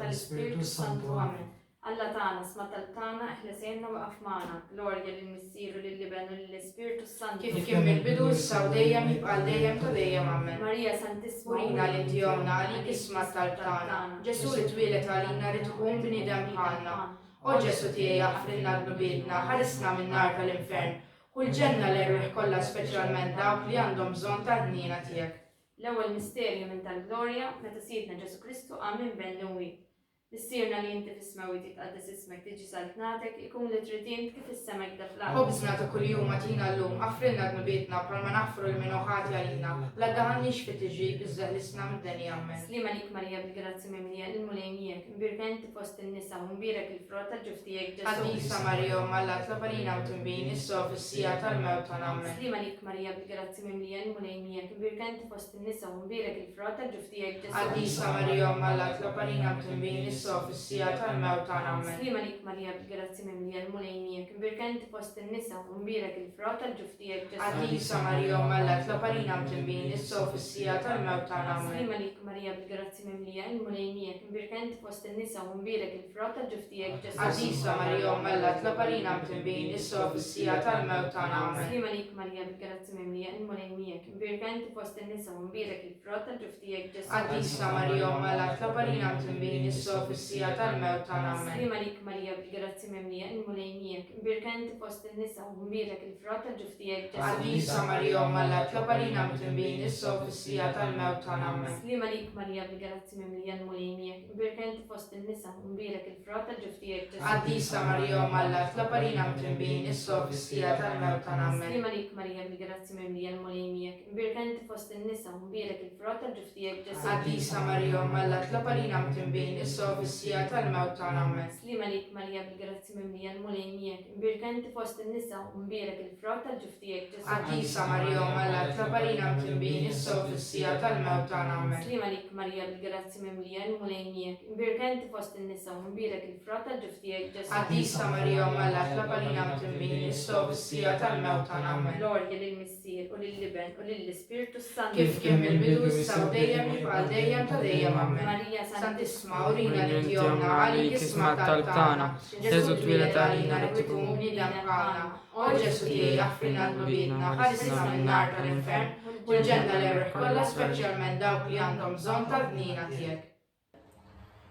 tal-ISPIRTU Santu Amen. Alla tagħna sma tal-tana ħlesejna waqaf magħna. Glorja lill-Misteru lill-Liben u lill-Ispirtu Santu. Kif kien mill-bidu issa u dejjem jibqa' dejjem ta' dejjem Amen. Marija Santissima Urina li tjomna għalik isma tal-tana. Ġesu li twilet għalina rid tkun bniedem bħalna. O Ġesu tiegħi aħfrilna l-bniedna, ħarisna min-nar tal-infern. U l-ġenna l-erwieħ kollha speċjalment dawk li għandhom bżonn tal-ħnina tiegħek. L-ewwel misterju minn tal-Glorja meta Sidna Ġesu Kristu qam minn bejn l-imwiet. Nissirna li inti fis-smaw titqaddes ismek tiġi saltnatek ikun li tridint kif is-sema jibda fl-ard. Ħobżna ta' kuljum għatina llum, aħfrilna d-nubietna bħalma naħfru l-minuħati għalina. La daħannix fit tiġi iżżaq l-isna mid-denja Amen. Slima lik Marija bil-grazzi mimlija l-mulejnijek, mbirka inti fost in-nisa u mbirek il-frott tal-ġuftijek Ġesu. Għaddisa Marija Alla tlabalina u timbin issa fis-sija tal-mewt Amen. Slima lik Marija bil-grazzi mimlija l-mulejnijek, mbirka inti fost in-nisa u mbirek il-frott tal-ġuftijek Ġesu. Għaddisa Marija Alla tlabalina u timbin issa fis-sija tal-mewt Amen. Slima lik Marija bil-grazzi mimlija l-mulejnijek, mbirka inti fost in-nisa u mbirek il-frott tal-ġuftijek Ġesu. Għaddisa Marija Alla tlabalina u timbin issa fis-sija tal-mewt Amen. Slima lik Marija bil-grazzi mimlija l-mulejnijek, mbirka inti fost in-nisa u mbirek il-frott tal-ġuftijek Ġesu. Għaddisa Marija Alla tlabalina u timbin issa fis-sija tal-mewt Amen. Slima lik Marija bil-grazzi mimlija l-mulejnijek, mbirka inti fost in-nisa u mbirek il-frott tal-ġuftijek Ġesu. Għaddisa Marija Alla tlabalina u timbin issa fis-sija tal-mewt Amen. Slima lik Marija bil-grazzi mimlija l-mulejnijek, mbirka inti fost in-nisa u mbirek il-frott tal-ġuftijek Ġesu. Għaddisa Marija Alla tlabalina u timbin issa fis-sija tal-mewt Amen. Slima lik Marija bil-grazzi mimlija l-mulejnijek, mbirka inti fost in-nisa u mbirek il-frott tal-ġuftijek Ġesu. Għaddisa Marija Alla tlabalina u timbin issa fis-sija tal-mewt Amen. Slima lik Marija bil-grazzi mimlija l-mulejnijek, mbirka inti fost in-nisa u mbirek il-frott tal-ġuftijek Ġesu. Għaddisa Marija Alla tlabalina u timbin issa fis-sija tal-mewt Amen. Slima lik Marija bil-grazzi mimlija l-mulejnijek, mbirka inti fost in-nisa u mbirek il-frott tal-ġuftijek Ġesu. Għaddisa Marija Alla tlabalina u timbin issa fis-sija tal-mewt Amen. Slima lik Marija bil-grazzi mimlija l-mulejnijek, mbirka inti fost in-nisa u mbirek il-frott tal-ġuftijek Ġesu. Għaddisa Marija Alla tlabalina u timbin issa fis-sija tal-mewt Amen. Glorja lill-Mister u lill-Liben u lill-Ispirtu Santu. Kif kien mill-bidu issa u dejjem jibqa' dejjem ta' dejjem Amen. Marija Santissima Urina li tjomna għalik isma tal-tana. Ġesu twilet għalina li tkun bniedem bħalna. O Ġesu tiegħi aħfrilna l-bniedna, ħarisna min-nar tal-infern u l-ġenna l-erwieħ kollha speċjalment dawk li għandhom bżonn tal-ħnina tiegħek.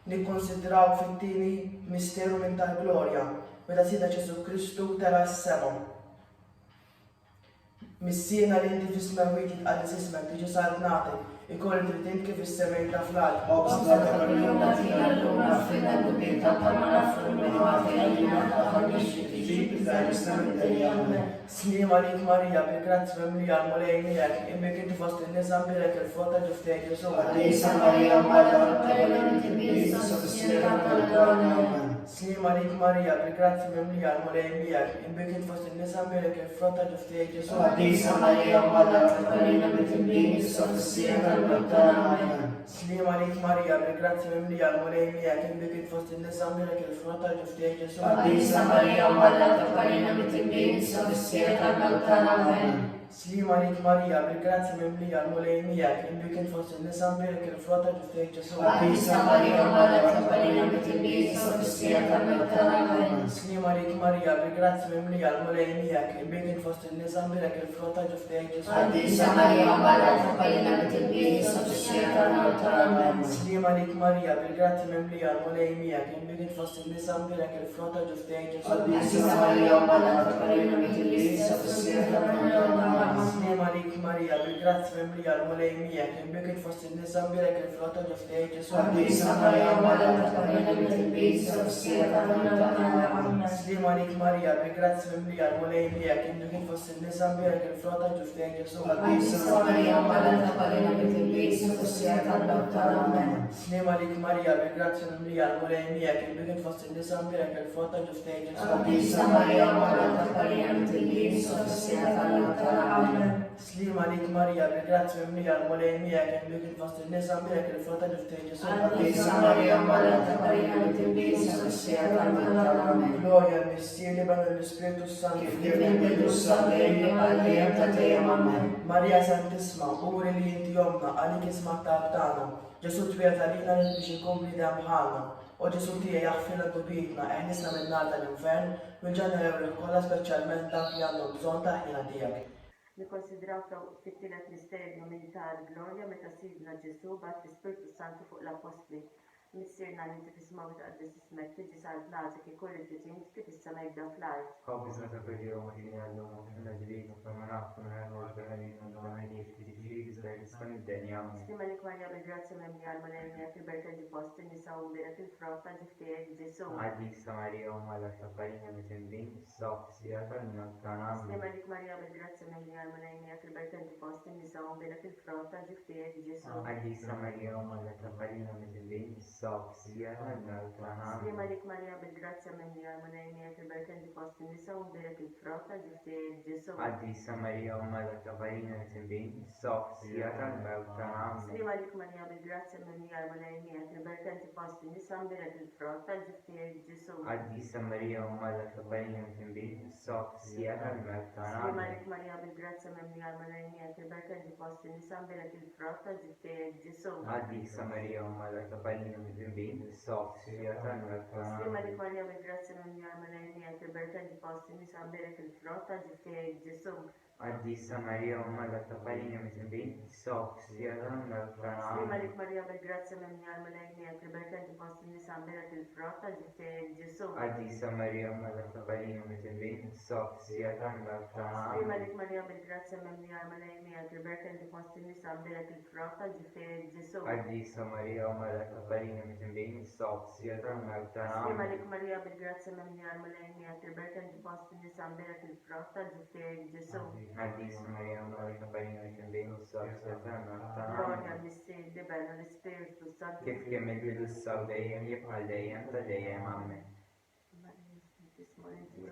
Nikkonsidraw fit-tieni misteru minn tal-Glorja meta Sidna Ġesu Kristu tela s-sema. Missiena li inti fis-smaw titqaddes ismek tiġi saltnatek, ikolli tridint kif is-sema jibda fl-ard. Obsna ta' kuljum nagħtina llum aħfrilna l-bniedna bħalma naħfru l-minuħati għalina taħannix fit tiġi iżżaq l-isna mid-denja Amen. Slima lik Marija bil-grazzi mimlija l-mulejnijek, imbirek inti fost in-nisa mbirek il-frott tal-ġuftijek Ġesu. Għaddisa Marija Alla tlabalina u timbin issa fis-sija tal-mewt Amen. Slima lik Marija bil-grazzi mimlija l-mulejnijek, imbirek inti fost in-nisa mbirek il-frott tal-ġuftijek Ġesu. Għaddisa Marija Alla tlabalina u timbin issa fis-sija tal-mewt Amen. Slima lik Marija bil-grazzi mimlija l-mulejnijek, imbirek inti fost in-nisa mbirek il-frott tal-ġuftijek Ġesu. Għaddisa Marija Alla tlabalina u timbin issa fis-sija tal-mewt Amen. Slima lik Marija bil-grazzi mimlija l-mulejnijek, imbirek inti fost in-nisa mbirek il-frott tal-ġuftijek Ġesu. Għaddisa Marija Alla tlabalina u timbin issa fis-sija tal-mewt Amen. Slima lik Marija bil-grazzi mimlija l-mulejnijek, imbirek inti fost in-nisa mbirek il-frott tal-ġuftijek Ġesu. Għaddisa Marija Alla tlabalina u timbin issa fis-sija tal-mewt Amen. Slima lik Marija bil-grazzi mimlija l-mulejnijek, imbirek inti fost in-nisa mbirek il-frott tal-ġuftijek Ġesu. Għaddisa Marija Alla tlabalina u timbin issa fis-sija tal-mewt Amen. Slima lik Marija, bil-grazzi mimlija l-mulej miegħek, imbikit fost in-nisa mbirek il-frott ġuf tiegħek Ġesu. Qaddisa Marija Malata Parina mit-tilbis sofsija tal-Assunta. Slima lik Marija, bil-grazzi mimlija l-mulej miegħek, imbikit fost in-nisa mbirek il-frott ġuf tiegħek Ġesu. Qaddisa Marija Malata Parina mit-tilbis sofsija tal-Assunta. Slima lik Marija, bil-grazzi mimlija l-mulej miegħek, imbikit fost in-nisa mbirek il-frott ġuf tiegħek Ġesu. Qaddisa Marija Malata Parina mit-tilbis sofsija tal-Assunta. Slima lik Marija, bil-grazzi mimlija l-mulej miegħek, imbikit fost in-nisa mbirek il-frott ġuf tiegħek Ġesu. Qaddisa Marija Malata Parina mit-tilbis sofsija tal-Assunta. Glorja Misteri l-ISPIRTU Santu. Kif nibbidu s-sabdejni għal-lijem ta' tejja mamma. Marija Santisma, uri li jinti jomna, għalik isma tal-tana. Ġesu twiet għalina li biex inkompli dam bħalna. U Ġesu tija jaħfina dubitna, eħnisna minn nar tal-infern, minn-ġanna ewri kolla speċjalment dak li għandhom bżon taħjina tijak. Nikkonsidraw fit-tielet misterju minn tal-Glorja meta sidna Ġesu bagħat l-Ispirtu Santu fuq l-Apostli. Missierna li inti tismaw tqaddis ismek tiġi sal-platik ikull il-ġitint kif is-sema jibda fl-art. Qabżna ta' perjodu ma kien għallum għandna ġdid ma nafx minn għal-għaxar Slima lik Marija bil-grazzi memmli għal-malajnija fil-berka di post in-nisa u mbirek il-frott tal-ġiftijek Ġesu. Qaddisa Marija Malata Parina mit-tilbis sofsija tal-Assunta. Slima lik Marija bil-grazzi memmli għal-malajnija fil-berka di post in-nisa u mbirek il-frott tal-ġiftijek Ġesu. Qaddisa Marija Malata Parina mit-tilbis sofsija tal-Assunta. Slima lik Marija bil-grazzi memmli għal-malajnija fil-berka di post in-nisa u mbirek il-frott tal-ġiftijek Ġesu. Qaddisa Marija Malata Parina mit-tilbis sofsija tal-Assunta. Slima lik Marija bil-grazzi memmli għal-malajnija fil-berka di post in-nisa u mbirek il-frott tal-ġiftijek Ġesu. Qaddisa Marija Malata Parina mit-tilbis sofsija tal-Assunta. Slima lik Marija bil-grazzi memmli għal-malajnija fil-berka di post in-nisa u mbirek il-frott tal-ġiftijek Ġesu. Qaddisa Marija Malata Parina mit-tilbis sofsija tal-Assunta. Slima lik Marija bil-grazzi memmli għal-malajnija fil-berka di post in-nisa u mbirek il-frott tal-ġiftijek Ġesu. Qaddisa Marija Malata Parina mit-tilbis sofsija tal-Assunta. Slima lik Marija bil-grazzi memmli għal-malajnija fil-berka di post in-nisa u mbirek il-frott tal-ġiftijek Ġesu. Qaddisa Marija Malata Parina mit-tilbis sofsija tal-Assunta. Slima lik Marija bil-grazzi memmli għal-malajnija fil-berka di post in-nisa u mbirek il-frott tal-ġiftijek Ġesu. Qaddisa Marija Malata Parina mit-tilbis sofsija tal-Assunta. Slima lik Marija bil-grazzi memmli għal-malajnija fil-berka di post in-nisa u mbirek il-frott tal-ġiftijek Ġesu. Qaddisa Marija Malata Parina mit-tilbis sofsija tal-Assunta. Glorja Misteri l-ISPIRTU Santu. Kif kemm il-bidu s-saw dejjem jibqal dejjem ta' dejjem amen.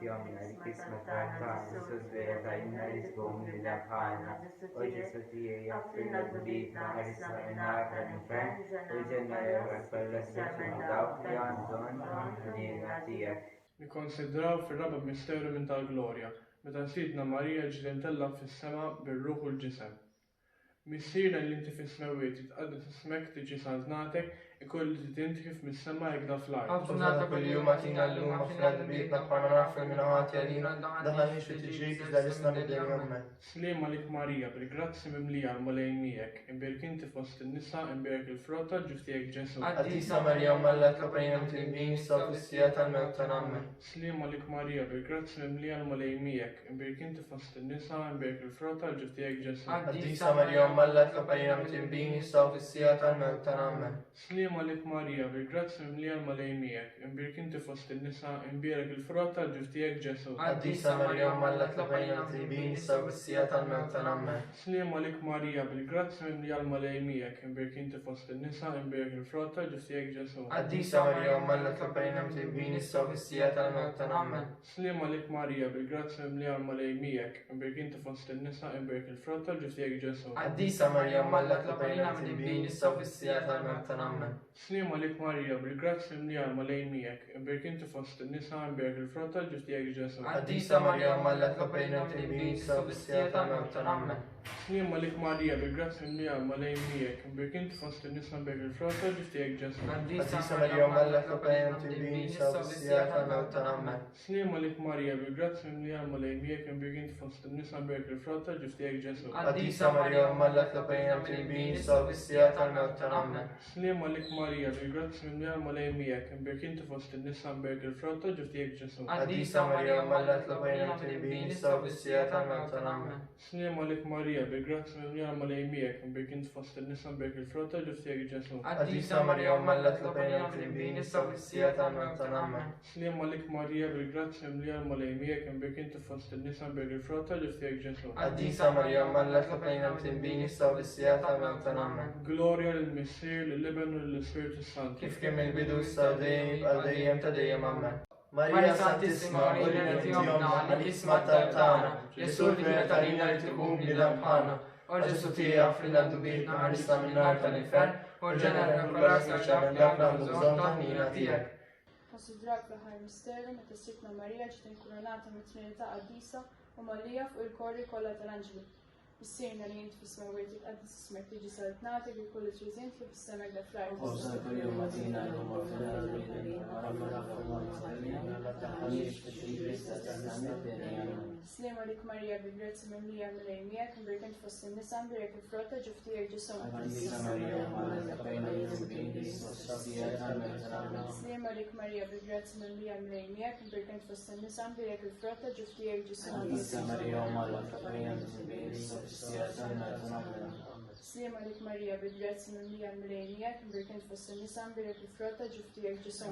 Jomna li kisma ta' Ġesu zvera ta' inna rizbom li dabħalna. U Ġesu tijie jaffirna d-dubitna ħarisna minnar tal-infern. U ġenna l-ewwel fil-lessjoni dawk li għandhom ġunina tijek. Nikkonsidraw fir-raba' misteru minn tal-Glorja, meta sidna Marija ġiet imtellaq fis-sema bir-ruħ u l-ġisem. Missierna li inti fis-smawiet tqaddis ismek tiġi santnatek ikoll ġitint kif mis-sema jibda fl-art. Qabżna ta' kuljum għatina l-lum ħafna d-bietna bħana nafra minn ħati għalina daħalni xi tiġik iżda mid-din jommen. Slima lik Marija bil-grazzi mimlija l-mulejn miegħek, imbirk inti fost in-nisa imbirk il-frott tal-ġiftijek Ġesu. Qaddisa Marija Malata Parina mit-tilbis sofsija tal-Mewt tal-Amen. Slima lik Marija bil-grazzi mimlija l-mulejn miegħek, imbirk inti fost in-nisa imbirk il-frott tal-ġiftijek Ġesu. Qaddisa Marija Malata Parina mit-tilbis sofsija tal-Mewt tal-Amen. Slima lik Marija bil-grazzi mimlija l-mulejn miegħek, imbirk inti fost in-nisa imbirek il-frott tal-ġiftijek Ġesu. Qaddisa Marija Malata Parina mit-tilbis sofsija tal-Mewt tal-Amen. Slima lik Marija bil-grazzi mimlija l-mulejn miegħek, imbirk inti fost in-nisa imbirek il-frott tal-ġiftijek Ġesu. Qaddisa Marija Malata Parina mit-tilbis sofsija tal-Mewt tal-Amen. Slima lik Marija bil-grazzi mimlija l-mulejn miegħek, imbirk inti fost in-nisa imbirek il-frott tal-ġiftijek Ġesu. Qaddisa Marija Malata Parina mit-tilbis sofsija tal-Mewt tal-Amen. Slima lik Marija bil-grazzi mimlija l-mulejn miegħek, imbirk inti fost in-nisa imbirek il-frott tal-ġiftijek Ġesu. Qaddisa Marija Malata Parina mit-tilbis sofsija tal-Mewt tal-Amen. Slim għalik Marija bil-grazzi mlija malejn miegħek, imbirk inti fost in-nisa mbirk il-frott ġiftijek Ġesu. Għaddisa Marija Malla Tlapajna Timbini Sawsija tal-Mewt tal-Amen. Slim għalik Marija bil-grazzi mlija malejn miegħek, imbirk inti fost in-nisa mbirk il-frott ġiftijek Ġesu. Għaddisa Marija Malla Tlapajna Timbini Sawsija tal-Mewt tal-Amen. Slim għalik Marija bil-grazzi mlija malejn miegħek, imbirk inti fost in-nisa mbirk il-frott ġiftijek Ġesu. Għaddisa Marija Malla Tlapajna Timbini Sawsija tal-Mewt tal-Amen. Slim għalik Marija bil-grazzi mlija malejn miegħek, imbirk inti fost in-nisa mbirk il-frott ġiftijek Ġesu. Għaddisa Marija Malla Tlapajna Timbini Sawsija tal-Mewt tal-Amen. Slim għalik Marija bil-grazzi mlija malejn miegħek, imbirk inti fost in-nisa mbirk il-frott ġiftijek Ġesu. Għaddisa Marija Malla Tlapajna Timbini Sawsija tal-Mewt tal-Amen. Glorja lill-Mister, lill-Ibn u lill-Ispirtu Santu. Kif kemm il-bidu s-sawdejjem għal-dejjem ta' dejjem Amen. Marija Santissima, Urina Tijomna, għal-isma tal-tana, Ġesu tal-ina li tkun li damħana, u Ġesu tija fil-għandu bitna ħarista minnar tal-infern, u ġenerna kolarsa ċabda għandu bżon taħnina tijek. Konsidrat l-ħar misteru meta SIDNA Marija ġiet inkurunata mit-Trinità Qaddisa u Malija fuq il-korri kollha tal-Anġli. Bissirna li jinti fis-smawiet tqaddis ismek tiġi saltnati bil kulli triżint li fis-semek da frajt. Slima lik Marija bil-grazzi mimlija milejn miegħek imbirk inti fost in-nisa imbirek il-frotta ġuftijek ġisum. Slima lik Marija bil-grazzi mimlija milejn miegħek imbirk inti fost in-nisa imbirek il-frotta ġuftijek ġisum. Slima lik Marija bil-grazzi mimlija milejn miegħek imbirk inti fost in-nisa imbirek il-frotta ġuftijek ġisum.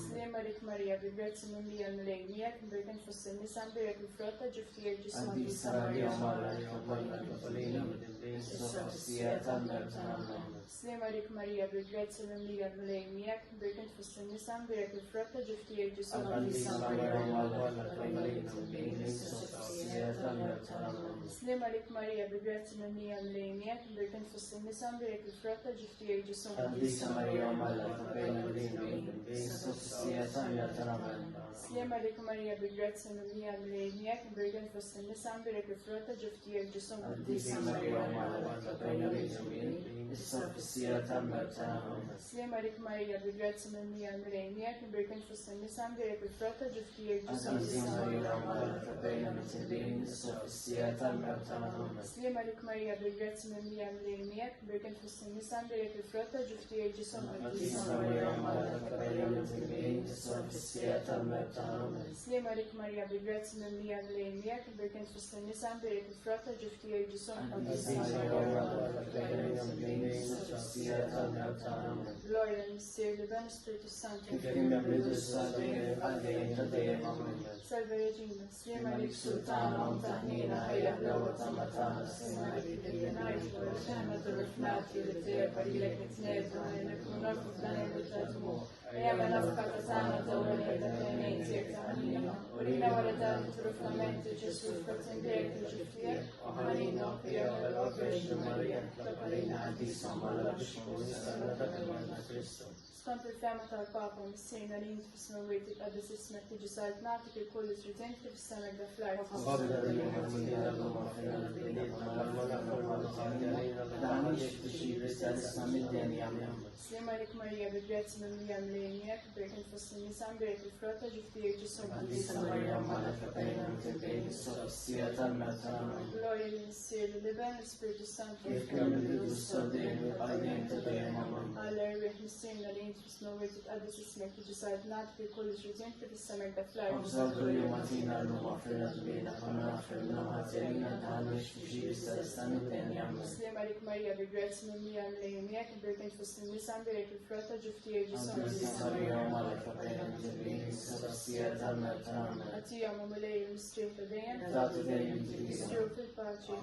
Slima lik Marija bil-grazzi mimlija milejn miegħek imbirk inti fost in-nisa imbirek il-frotta ġuftijek ġisum. Slima lik Marija bil-grazzi mimlija milejn miegħek imbirk inti fost in-nisa imbirek il-frotta ġuftijek ġisum. Slima lik Marija bil-grazzi mimlija milejn miegħek imbirk inti fost in-nisa imbirek il-frotta ġuftijek ġisum. Slima lik Marija bil-grazzi mimlija milejn miegħek imbirk inti fost in-nisa imbirek il-frotta ġuftijek ġisum. Slima lik Marija bil-grazzi mimlija milejn miegħek imbirk inti fost in-nisa imbirek il-frotta ġuftijek ġisum. Slima lik Marija bil-grazzi mimlija milejn miegħek imbirk inti fost in-nisa imbirek il-frotta ġuftijek ġisum. Slima lik Marija bil-grazzi mimlija milejn miegħek imbirk inti fost in-nisa imbirek il-frotta ġuftijek ġisum. Gloria al-Misteri, l-Ibn Ispirtu Santu. Salve Regina, slima lik Sultana, taħnina ħajja ħlawa tamatana, slima lik id-dinajt, u l-ġemma t-rifnati li t-tijab għalilek it-nedu, nekun norfu f'dan il-tatmu. Ejja nafka tana dawra li t-tenejn tijek taħnina, u rina wara dan t-ruflamenti ġesu f'kattindek li ġiftijek, u ħalina u fija għal-għabeġ Marija, t-taparina għaddisa malla biex Skont il-fema tal-Papa missirna li jinti fis-smawiet tqaddis ismek tiġi saltnati fil kulli triżint li fis-semek da fl-art. Slima lik Marija bil-grazzi mimlija milejn miegħek imbirk inti fost in-nisa imbirek il-frotta ġuftijek ġisum. Gloria lill-Misteri, l-Ibn Ispirtu Santu. Alleluja, missirna li jinti fis-smawiet tqaddis ismek tiġi saltnati fil kulli triżint li fis-semek da fl-art. Slima lik Marija bil-grazzi mimlija milejn miegħek imbirk inti fost in-nisa imbirek il-frotta ġuftijek ġisum. Għatija ma milej il-Misteri ta' dejjem. Mistru fil-paċi.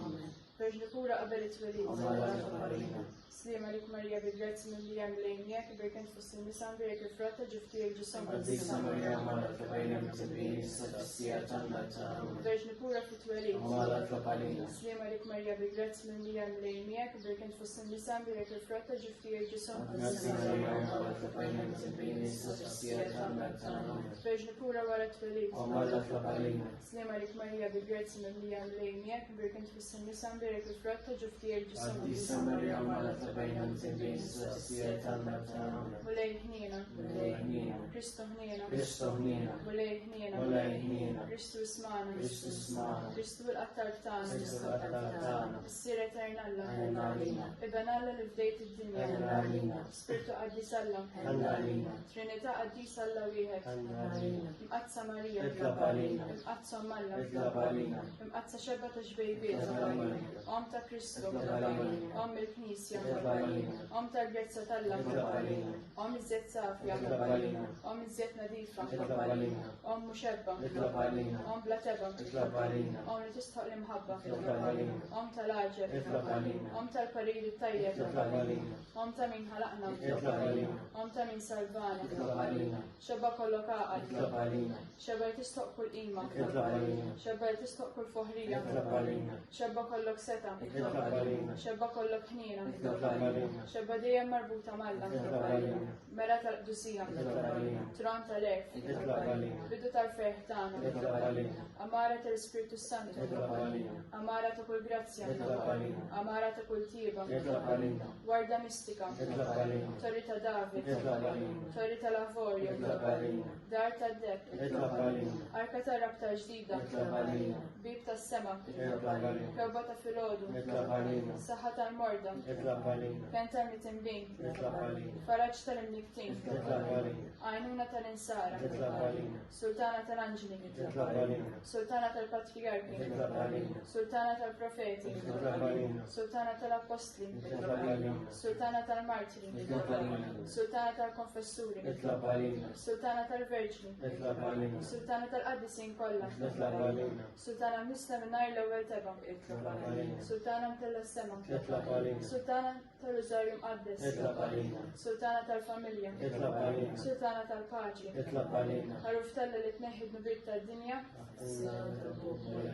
Verġni pura qabel it-twelid. Amara tlabalina. Slima lik Marija bil-grazzi minn li lejniek, birkent fost il-nisan birek il-fratta ġuftijek ġusam Qaddisa Marija Amara tlabalina mtibini s-safassija tan-nazzar. Verġni pura fit-twelid. Amara tlabalina. Slima lik Marija bil-grazzi minn li lejniek, birkent fost il-nisan birek il-fratta ġuftijek ġusam Qaddisa Marija Amara tlabalina mtibini s-safassija tan-nazzar. Verġni pura wara t-twelid. Amara tlabalina. Slima lik Marija bil-grazzi minn li lejniek, birkent fost il-nisan birek il-fratta ġuftijek ġusam Qaddisa Marija Amara tlabalina mtibini s-safassija tan-nazzar. Mulej ħnina. Mulej ħnina. Kristu ħnina. Kristu ħnina. Mulej ħnina. Mulej ħnina. Kristu ismana. Kristu ismana. Kristu l-qattar tagħna. Kristu l-qattar tagħna. Issir eternalla. Ennalina. Ibanalla li fdejt id-dinja. Ennalina. Spiritu qaddis Alla. Ennalina. Trinità qaddis Alla wieħed. Ennalina. Imqazza Marija. Itlabalina. Imqazza Malla. Itlabalina. Imqazza xebba ta' xbejbiet. Itlabalina. Om ta' Kristu. Itlabalina. Om il-Knisja. Itlabalina. Om tal-Grezza tal-Alla. Itlabalina. Om iżjed safja. Itlabalina. Om iżjed nadifa. Itlabalina. Om muxebba. Itlabalina. Om bla teba. Itlabalina. Om li tistħoq l-imħabba. Itlabalina. Om tal-aġeb. Itlabalina. Om tal-pariri tajjeb. Itlabalina. Om ta' min ħalaqna. Itlabalina. Om ta' min salvana. Itlabalina. Xebba kollok għaqal. Itlabalina. Xebba li tistħoq kull qima. Itlabalina. Xebba li tistħoq kull foħrija. Itlabalina. Xebba kollok seta. Itlabalina. Xebba kollok ħnina. Itlabalina. Xebba dejjem marbuta malla. Itlabalina. Mera tal-qdusija. Itlabalina. Tron tal-erf. Itlabalina. Bidu tal-ferħ tagħna. Itlabalina. Amara tal-Ispirtu Santu. Itlabalina. Amara ta' kull grazzja. Itlabalina. Amara ta' kull tieba. Itlabalina. Warda mistika. Itlabalina. Torri ta' David. Itlabalina. Torri tal-Avorju. Itlabalina. Dar tad-deb. Itlabalina. Arka ta' rabta ġdida. Itlabalina. Bib tas-sema. Itlabalina. Kewba ta' filgħodu. Itlabalina. Saħħa tal-morda. Itlabalina. Ken tal-mitimbin. Itlabalina. Faraġġ tal-imniktin. Itlabalina. Għajnuna tal-insara. Itlabalina. Sultana tal-anġli. Itlabalina. Sultana tal-patriarki. Itlabalina. Sultana tal-profeti. Itlabalina. Sultana tal-apostli. Itlabalina. Sultana tal-martiri. Itlabalina. Sultana tal-konfessuri. Itlabalina. Sultana tal-verġni. Itlabalina. Sultana tal-qaddisin kollha. Itlabalina. Sultana misla minnar l-ewwel teba. Itlabalina. Sultana mtella s-sema. Itlabalina. Sultana tal-Rużarju mqaddes. Itlabalina. Sultana tal-familja. Itlabalina. Sultana tal-paċi. Itlabalina. Ħaruf tella li tneħħid nubiet tad-dinja.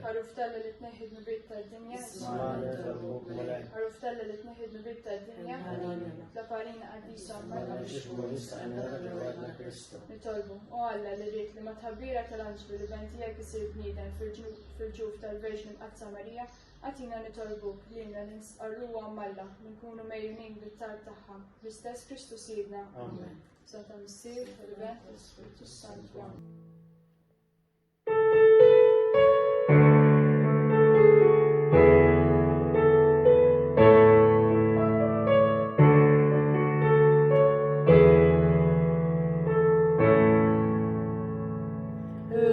Ħaruf tella li tneħħid nubiet tad-dinja. Smana tal-buk mulej. Ħaruf tella li tneħħid nubiet tad-dinja. Tlaparina qaddisa Nixbu nistaqna l-għadna Kristu. nitolbu. U Alla li rrit li ma tħabbira tal-anġlu li bentijak isir bniedem fil-ġuf tal-Verġni Mqazza Marija, għatina nitolbu li jina ninsqarruwa malla li nkunu mejjunin bit-tar tagħha. L-istess Kristu Sidna. Amen. Santa Misteri, tal-Vent, l-Ispirtu Santu.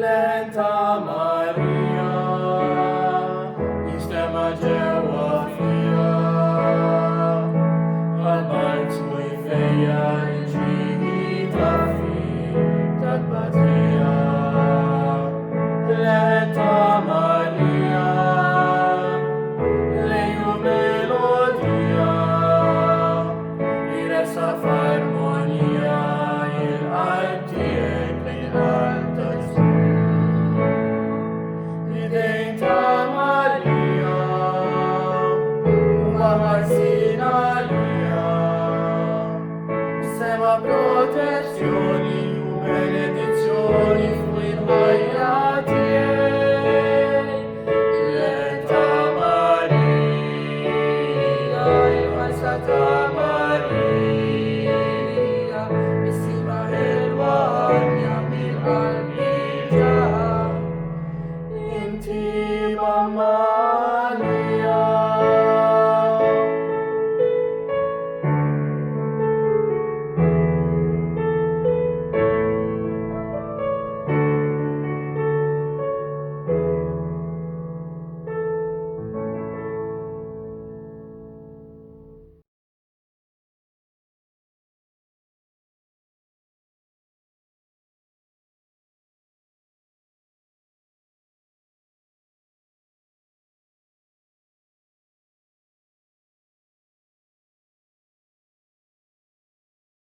Lenta Marija, jistema ġewa fija, għal-bart mujfeja ġiħi taffi tal-batija. Lenta Marija, leju melodija, li resa f'armonija, il-qalb tiegħek lejn qalb ta' Idejn ta' Marija, u ma'